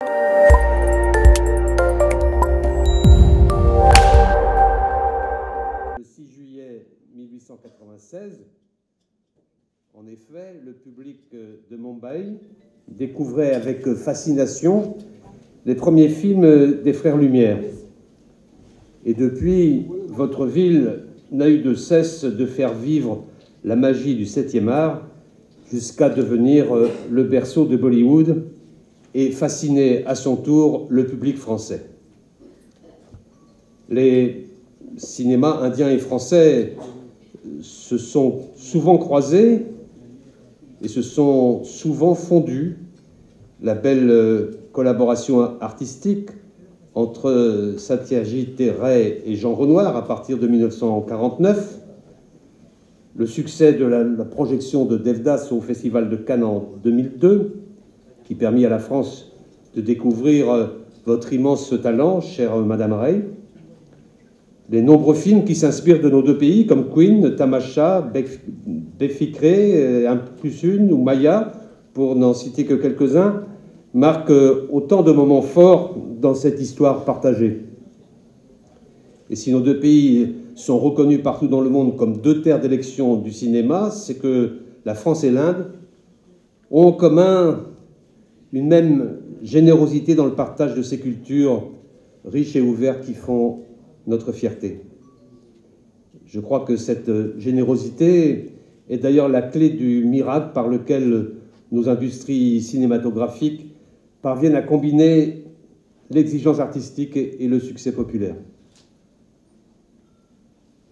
Le 6 juillet 1896, en effet, le public de Mumbai découvrait avec fascination les premiers films des Frères Lumière. Et depuis, votre ville n'a eu de cesse de faire vivre la magie du 7e art jusqu'à devenir le berceau de Bollywood et fasciner à son tour le public français. Les cinémas indiens et français se sont souvent croisés et se sont souvent fondus. La belle collaboration artistique entre Satyajit Ray et Jean Renoir à partir de 1949, le succès de la projection de Devdas au Festival de Cannes en 2002, qui permit à la France de découvrir votre immense talent, chère Madame Ray, les nombreux films qui s'inspirent de nos deux pays, comme Queen, Tamasha, Befikre, Un plus une ou Maya, pour n'en citer que quelques-uns, marquent autant de moments forts dans cette histoire partagée. Et si nos deux pays sont reconnus partout dans le monde comme deux terres d'élection du cinéma, c'est que la France et l'Inde ont en commun une même générosité dans le partage de ces cultures riches et ouvertes qui font notre fierté. Je crois que cette générosité est d'ailleurs la clé du miracle par lequel nos industries cinématographiques parviennent à combiner l'exigence artistique et le succès populaire.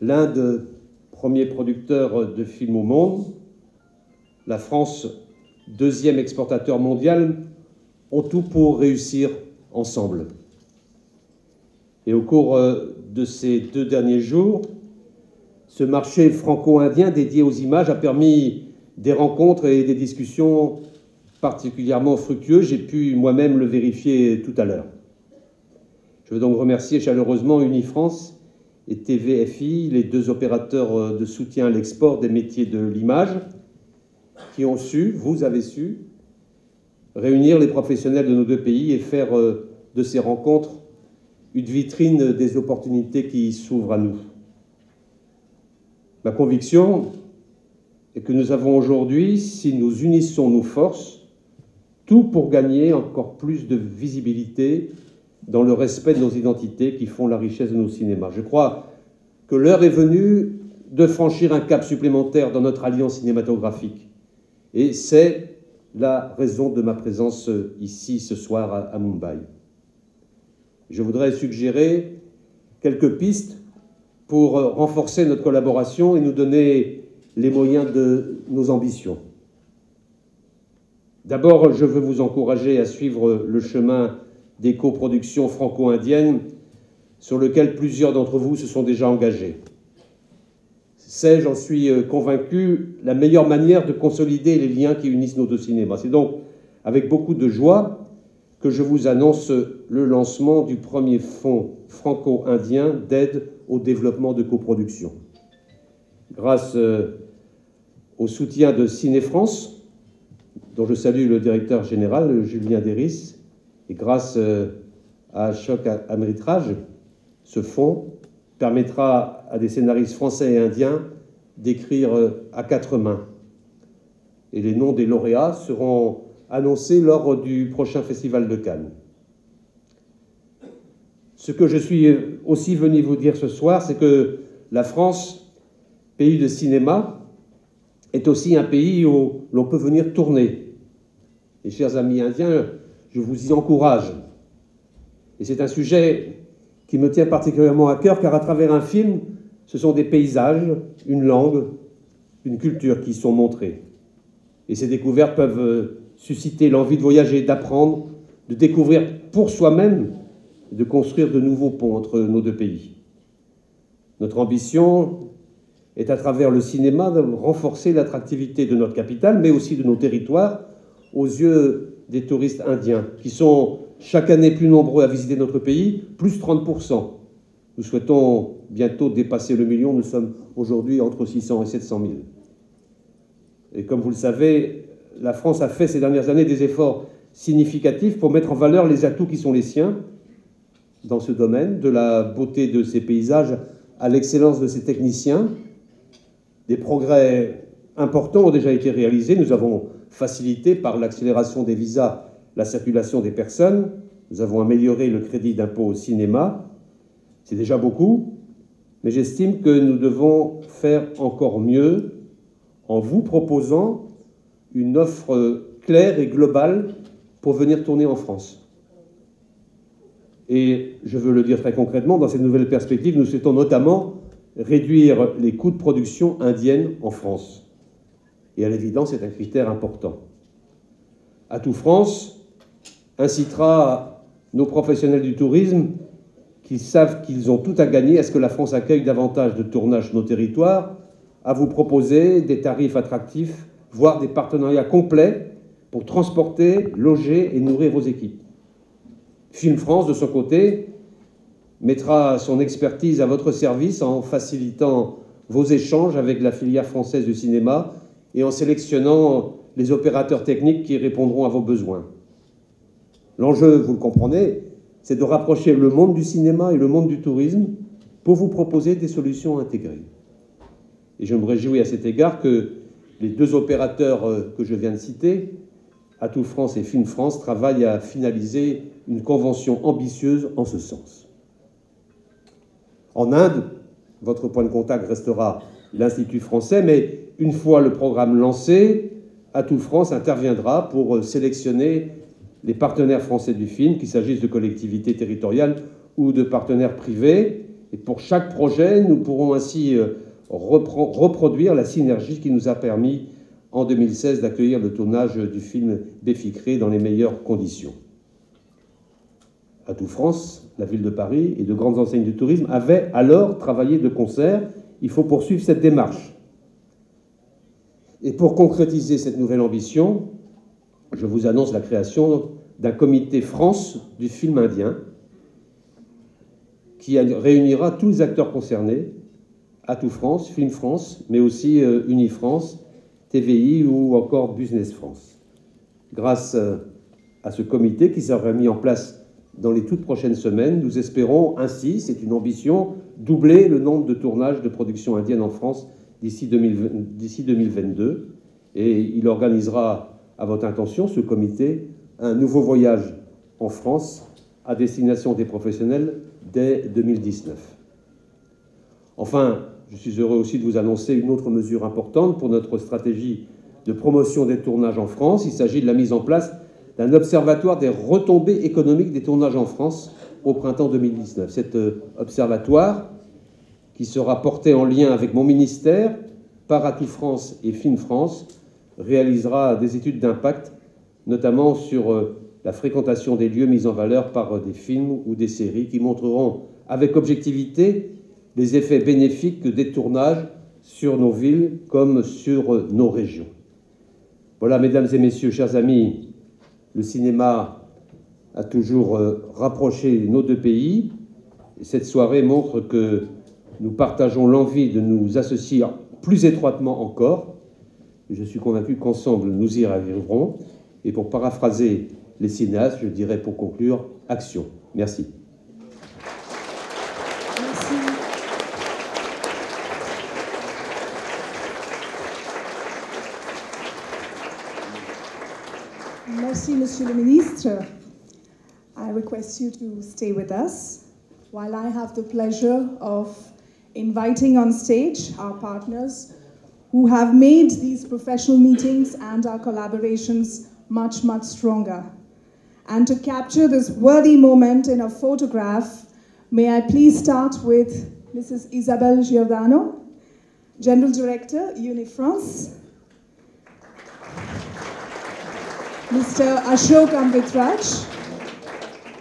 L'Inde, premier producteur de films au monde, la France, deuxième exportateur mondial, ont tout pour réussir ensemble. Et au cours de ces 2 derniers jours, ce marché franco-indien dédié aux images a permis des rencontres et des discussions particulièrement fructueuses. J'ai pu moi-même le vérifier tout à l'heure. Je veux donc remercier chaleureusement Unifrance et TVFI, les 2 opérateurs de soutien à l'export des métiers de l'image, qui ont su, vous avez su, réunir les professionnels de nos 2 pays et faire de ces rencontres une vitrine des opportunités qui s'ouvrent à nous. Ma conviction est que nous avons aujourd'hui, si nous unissons nos forces, tout pour gagner encore plus de visibilité dans le respect de nos identités qui font la richesse de nos cinémas. Je crois que l'heure est venue de franchir un cap supplémentaire dans notre alliance cinématographique. Et c'est la raison de ma présence ici ce soir à Mumbai. Je voudrais suggérer quelques pistes pour renforcer notre collaboration et nous donner les moyens de nos ambitions. D'abord, je veux vous encourager à suivre le chemin des coproductions franco-indiennes sur lequel plusieurs d'entre vous se sont déjà engagés. C'est, j'en suis convaincu, la meilleure manière de consolider les liens qui unissent nos 2 cinémas. C'est donc avec beaucoup de joie que je vous annonce le lancement du premier fonds franco-indien d'aide au développement de coproduction. Grâce au soutien de Ciné-France, dont je salue le directeur général, Julien Deris, et grâce à Ashok Amritraj, ce fonds permettra à des scénaristes français et indiens d'écrire à 4 mains. Et les noms des lauréats seront annoncés lors du prochain Festival de Cannes. Ce que je suis aussi venu vous dire ce soir, c'est que la France, pays de cinéma, est aussi un pays où l'on peut venir tourner. Et chers amis indiens, je vous y encourage. Et c'est un sujet qui me tient particulièrement à cœur, car à travers un film, ce sont des paysages, une langue, une culture qui sont montrés. Et ces découvertes peuvent susciter l'envie de voyager, d'apprendre, de découvrir pour soi-même, de construire de nouveaux ponts entre nos 2 pays. Notre ambition est, à travers le cinéma, de renforcer l'attractivité de notre capitale, mais aussi de nos territoires, aux yeux des touristes indiens, qui sont chaque année plus nombreux à visiter notre pays, plus 30%. Nous souhaitons bientôt dépasser le million, nous sommes aujourd'hui entre 600 et 700 000. Et comme vous le savez, la France a fait ces dernières années des efforts significatif pour mettre en valeur les atouts qui sont les siens dans ce domaine, de la beauté de ces paysages à l'excellence de ces techniciens. Des progrès importants ont déjà été réalisés. Nous avons facilité par l'accélération des visas la circulation des personnes. Nous avons amélioré le crédit d'impôt au cinéma. C'est déjà beaucoup, mais j'estime que nous devons faire encore mieux en vous proposant une offre claire et globale pour venir tourner en France. Et je veux le dire très concrètement, dans cette nouvelle perspective, nous souhaitons notamment réduire les coûts de production indienne en France. Et à l'évidence, c'est un critère important. Atout France incitera nos professionnels du tourisme qui savent qu'ils ont tout à gagner à ce que la France accueille davantage de tournages sur nos territoires, à vous proposer des tarifs attractifs, voire des partenariats complets pour transporter, loger et nourrir vos équipes. Film France, de son côté, mettra son expertise à votre service en facilitant vos échanges avec la filière française du cinéma et en sélectionnant les opérateurs techniques qui répondront à vos besoins. L'enjeu, vous le comprenez, c'est de rapprocher le monde du cinéma et le monde du tourisme pour vous proposer des solutions intégrées. Et je me réjouis à cet égard que les deux opérateurs que je viens de citer, Atout France et Film France, travaillent à finaliser une convention ambitieuse en ce sens. En Inde, votre point de contact restera l'Institut français, mais une fois le programme lancé, Atout France interviendra pour sélectionner les partenaires français du film, qu'il s'agisse de collectivités territoriales ou de partenaires privés. Et pour chaque projet, nous pourrons ainsi reproduire la synergie qui nous a permis, en 2016, d'accueillir le tournage du film Béficré dans les meilleures conditions. Atout France, la ville de Paris et de grandes enseignes du tourisme avaient alors travaillé de concert. Il faut poursuivre cette démarche. Et pour concrétiser cette nouvelle ambition, je vous annonce la création d'un comité France du film indien qui réunira tous les acteurs concernés, Atout France, Film France, mais aussi Unifrance, TVI ou encore Business France. Grâce à ce comité qui sera mis en place dans les toutes prochaines semaines, nous espérons ainsi, c'est une ambition, doubler le nombre de tournages de production indienne en France d'ici 2022. Et il organisera, à votre intention, ce comité, un nouveau voyage en France à destination des professionnels dès 2019. Enfin, je suis heureux aussi de vous annoncer une autre mesure importante pour notre stratégie de promotion des tournages en France. Il s'agit de la mise en place d'un observatoire des retombées économiques des tournages en France au printemps 2019. Cet observatoire, qui sera porté en lien avec mon ministère, par Atout France et Film France, réalisera des études d'impact, notamment sur la fréquentation des lieux mis en valeur par des films ou des séries qui montreront avec objectivité les effets bénéfiques des tournages sur nos villes comme sur nos régions. Voilà, mesdames et messieurs, chers amis, le cinéma a toujours rapproché nos deux pays. Et cette soirée montre que nous partageons l'envie de nous associer plus étroitement encore. Et je suis convaincu qu'ensemble, nous y arriverons. Et pour paraphraser les cinéastes, je dirais pour conclure, action. Merci. Merci, Monsieur le Ministre. I request you to stay with us while I have the pleasure of inviting on stage our partners who have made these professional meetings and our collaborations much, much stronger. And to capture this worthy moment in a photograph, may I please start with Mrs. Isabelle Giordano, General Director, Unifrance, Mr. Ashok Amritraj,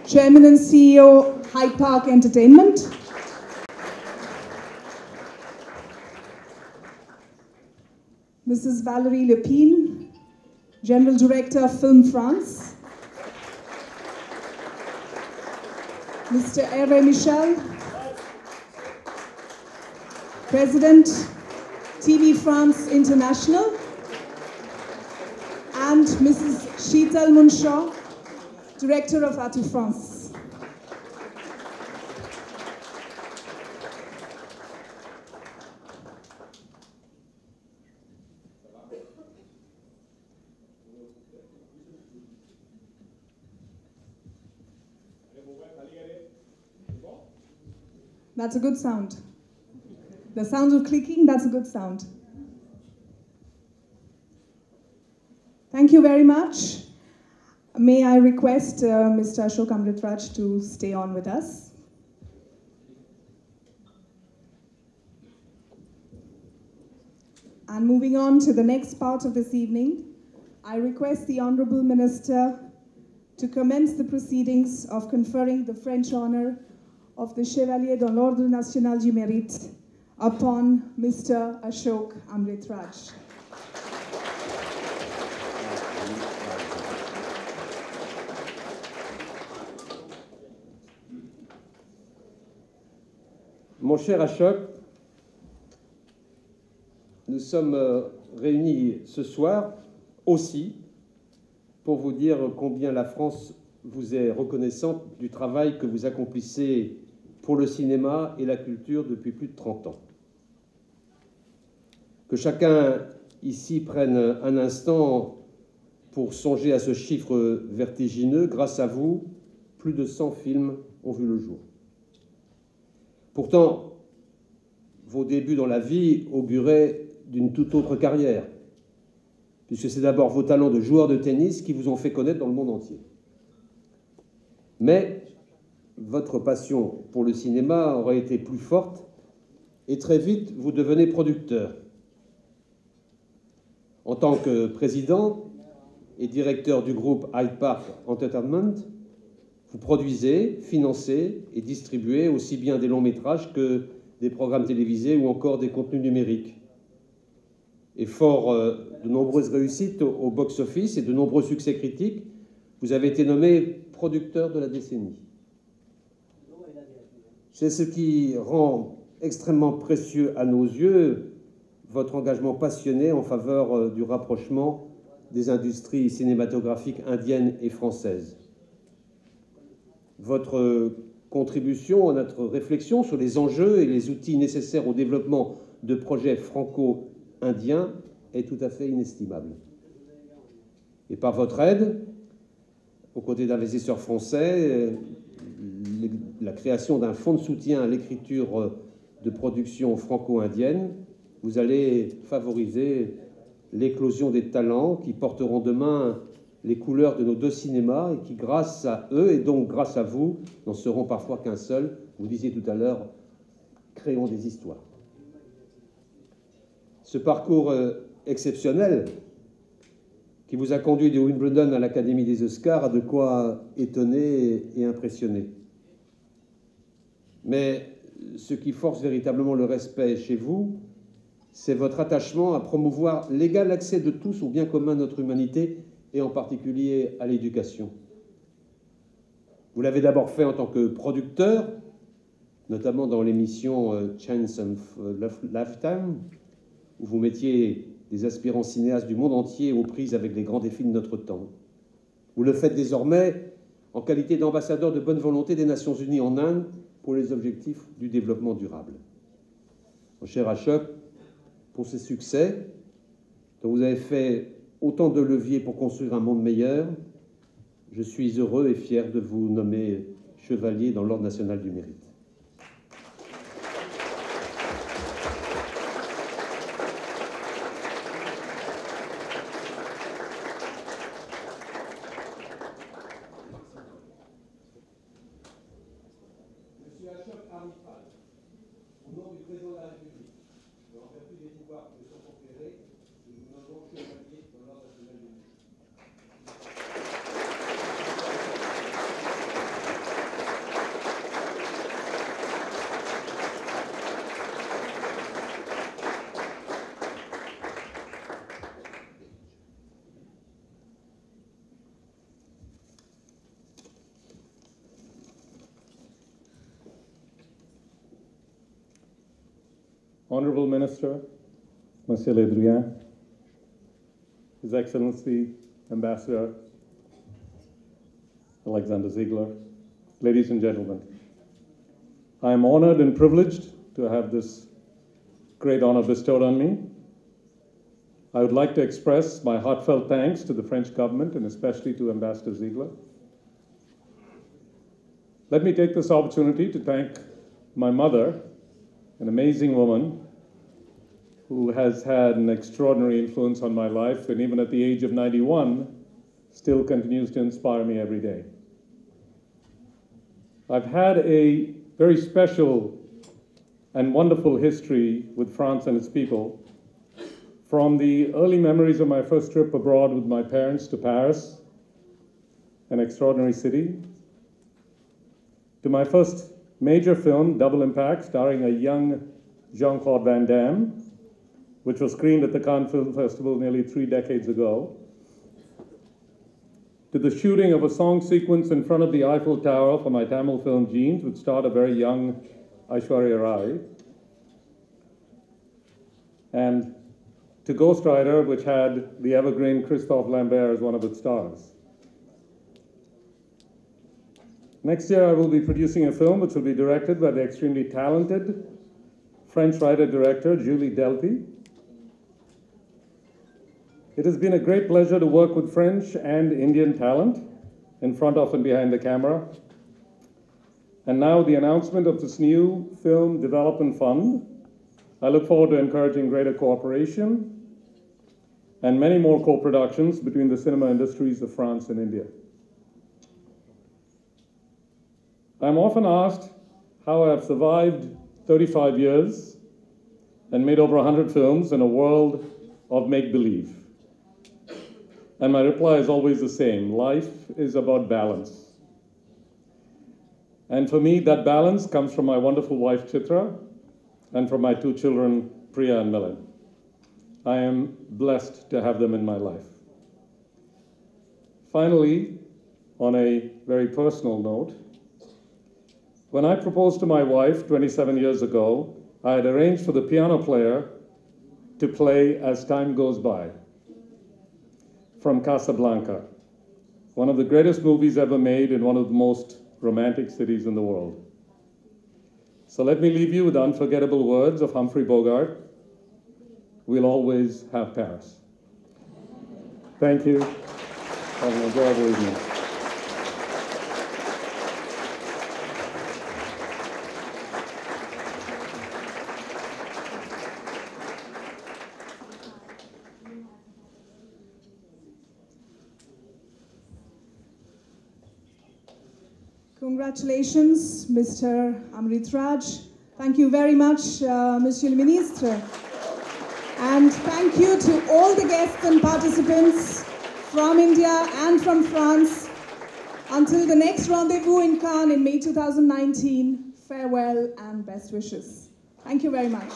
Chairman and CEO, Hyde Park Entertainment, Mrs. Valérie Lepine, General Director, Film France, Mr. Hervé Michel, President, TV France International, and Mrs. Sheetal Munshaw, Director of Atout France. That's a good sound. The sound of clicking, that's a good sound. Thank you very much. May I request Mr. Ashok Amritraj to stay on with us. And moving on to the next part of this evening, I request the Honourable Minister to commence the proceedings of conferring the French honour of the Chevalier de l'Ordre National du Mérite upon Mr. Ashok Amritraj. Mon cher Ashok, nous sommes réunis ce soir aussi pour vous dire combien la France vous est reconnaissante du travail que vous accomplissez pour le cinéma et la culture depuis plus de 30 ans. Que chacun ici prenne un instant pour songer à ce chiffre vertigineux. Grâce à vous, plus de 100 films ont vu le jour. Pourtant, vos débuts dans la vie auguraient d'une toute autre carrière, puisque c'est d'abord vos talents de joueur de tennis qui vous ont fait connaître dans le monde entier. Mais votre passion pour le cinéma aurait été plus forte et très vite vous devenez producteur. En tant que président et directeur du groupe Hyde Park Entertainment, vous produisez, financez et distribuez aussi bien des longs métrages que des programmes télévisés ou encore des contenus numériques. Et fort de nombreuses réussites au box-office et de nombreux succès critiques, vous avez été nommé producteur de la décennie. C'est ce qui rend extrêmement précieux à nos yeux votre engagement passionné en faveur du rapprochement des industries cinématographiques indiennes et françaises. Votre contribution à notre réflexion sur les enjeux et les outils nécessaires au développement de projets franco-indiens est tout à fait inestimable. Et par votre aide, aux côtés d'investisseurs français, la création d'un fonds de soutien à l'écriture de production franco-indienne, vous allez favoriser l'éclosion des talents qui porteront demain les couleurs de nos deux cinémas et qui, grâce à eux et donc grâce à vous, n'en seront parfois qu'un seul. Vous disiez tout à l'heure, créons des histoires. Ce parcours exceptionnel qui vous a conduit de Wimbledon à l'Académie des Oscars a de quoi étonner et impressionner. Mais ce qui force véritablement le respect chez vous, c'est votre attachement à promouvoir l'égal accès de tous au bien commun de notre humanité et en particulier à l'éducation. Vous l'avez d'abord fait en tant que producteur, notamment dans l'émission Chance of Lifetime, où vous mettiez des aspirants cinéastes du monde entier aux prises avec les grands défis de notre temps. Vous le faites désormais en qualité d'ambassadeur de bonne volonté des Nations Unies en Inde pour les objectifs du développement durable. Mon cher Ashok, pour ces succès, dont vous avez fait autant de leviers pour construire un monde meilleur, je suis heureux et fier de vous nommer chevalier dans l'Ordre national du mérite. Monsieur Ashok Amritraj, au nom du président de la République, et en vertu des pouvoirs qui me sont conférés, nous vous nommons chevalier dans l'Ordre national du mérite. Honorable Minister, Monsieur Le Drian, His Excellency, Ambassador, Alexander Ziegler, ladies and gentlemen, I am honored and privileged to have this great honor bestowed on me. I would like to express my heartfelt thanks to the French government and especially to Ambassador Ziegler. Let me take this opportunity to thank my mother, an amazing woman who has had an extraordinary influence on my life and even at the age of 91 still continues to inspire me every day. I've had a very special and wonderful history with France and its people, from the early memories of my first trip abroad with my parents to Paris, an extraordinary city, to my first major film, Double Impact, starring a young Jean-Claude Van Damme, which was screened at the Cannes Film Festival nearly 3 decades ago, to the shooting of a song sequence in front of the Eiffel Tower for my Tamil film Jeans, which starred a very young Aishwarya Rai, and to Ghost Rider, which had the evergreen Christophe Lambert as one of its stars. Next year, I will be producing a film which will be directed by the extremely talented French writer-director Julie Delpy. It has been a great pleasure to work with French and Indian talent in front of and behind the camera. And now the announcement of this new Film Development Fund. I look forward to encouraging greater cooperation and many more co-productions between the cinema industries of France and India. I'm often asked how I've survived 35 years and made over 100 films in a world of make-believe. And my reply is always the same: life is about balance. And for me, that balance comes from my wonderful wife, Chitra, and from my 2 children, Priya and Milan. I am blessed to have them in my life. Finally, on a very personal note, when I proposed to my wife 27 years ago, I had arranged for the piano player to play As Time Goes By from Casablanca, one of the greatest movies ever made in one of the most romantic cities in the world. So let me leave you with the unforgettable words of Humphrey Bogart: "We'll always have Paris." Thank you. Have an enjoyable evening. Congratulations, Mr. Amrit Raj. Thank you very much, Monsieur le Ministre. And thank you to all the guests and participants from India and from France. Until the next rendezvous in Cannes in May 2019, farewell and best wishes. Thank you very much.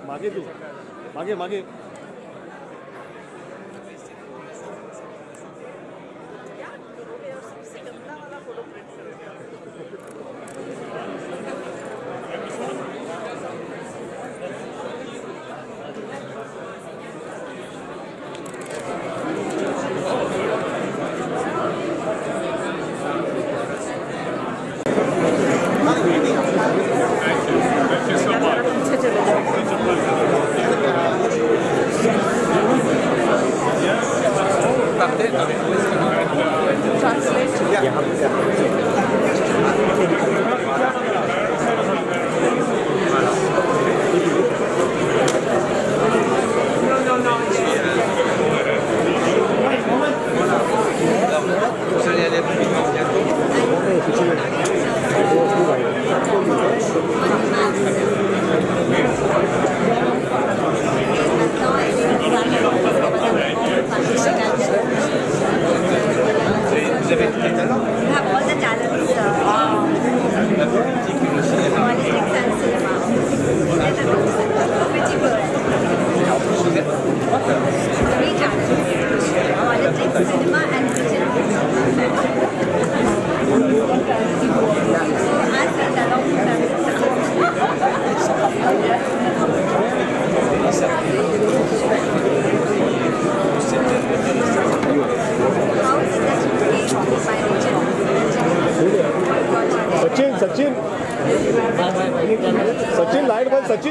मागे तू मागे मागे सचिन लाइट बंद सचिन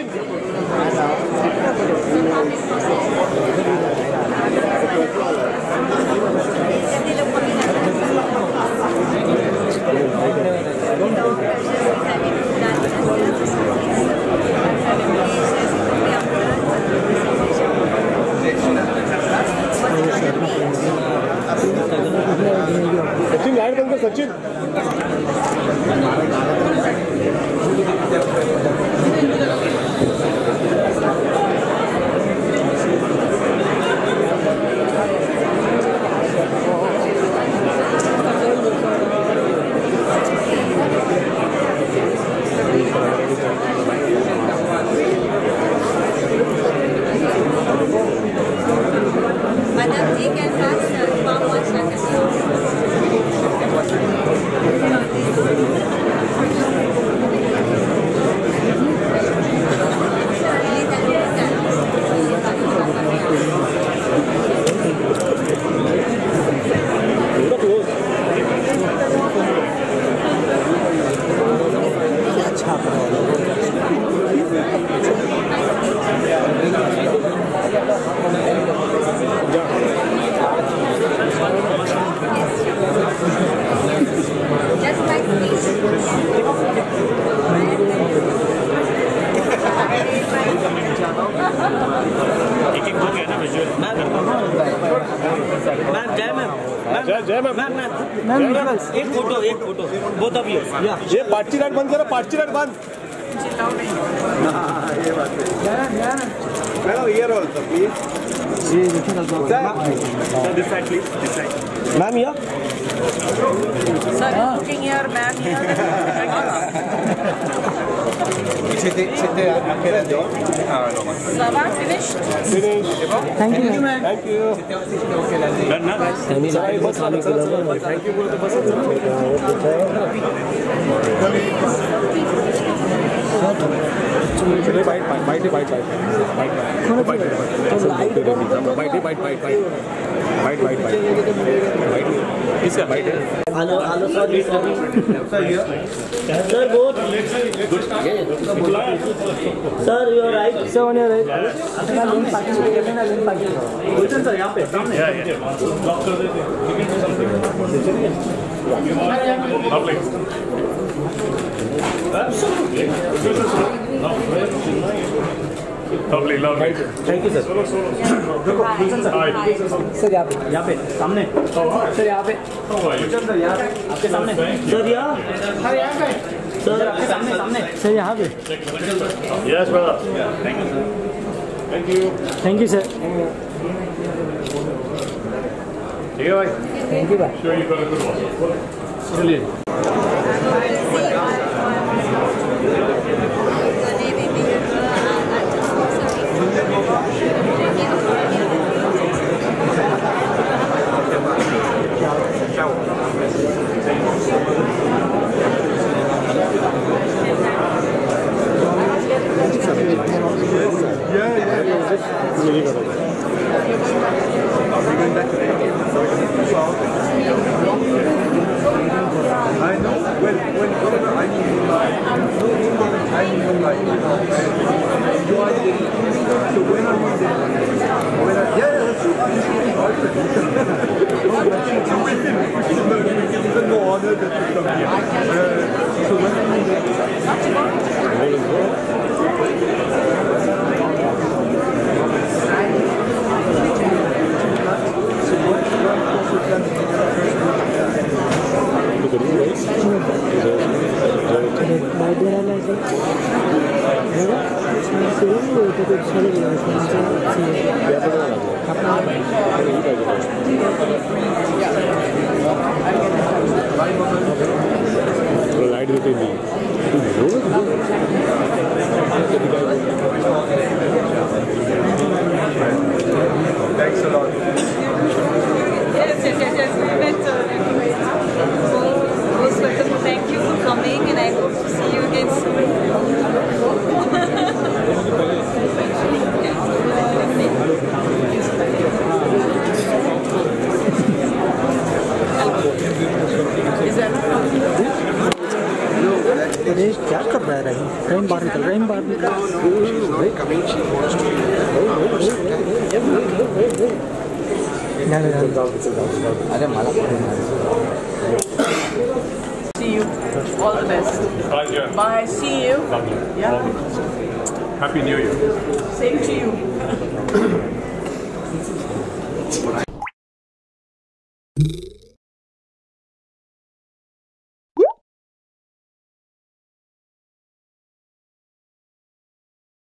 सचिन लाइट बंद कर सचिन एक photo both of you ये party light बंद करो पार्टी लाइट बंद here also please this side please this side ma'am here sir looking here ma'am here Sava finished thank you ma'am thank you done na guys thank you for the bus Hello, sorry. Sir, here. Sir, both. Sir, you are right. Sir, on your right. Sir, यहाँ पे सामने. Lock कर देते. Lovely. Thank you, sir. Sir, यहाँ पे सामने. Sir, यहाँ पे. Sir, यहाँ आपके सामने. Sir, यहाँ. Sir, आपके सामने. Sir, यहाँ पे. yes brother thank you sir Thank you, sir. ठीक है भाई Thank you, bye. sure you got a good one चलिए I know whenever I need so when I need even more Ride with me. Thanks a lot. Yes. We met. Most welcome. Thank you for coming, and I hope to see you again क्या कर रहा है रहीम बाहर निकल अरे माला See you. All the best. Bye, Jen. Bye. See you. Lovely. Yeah. Happy New Year. Same to you.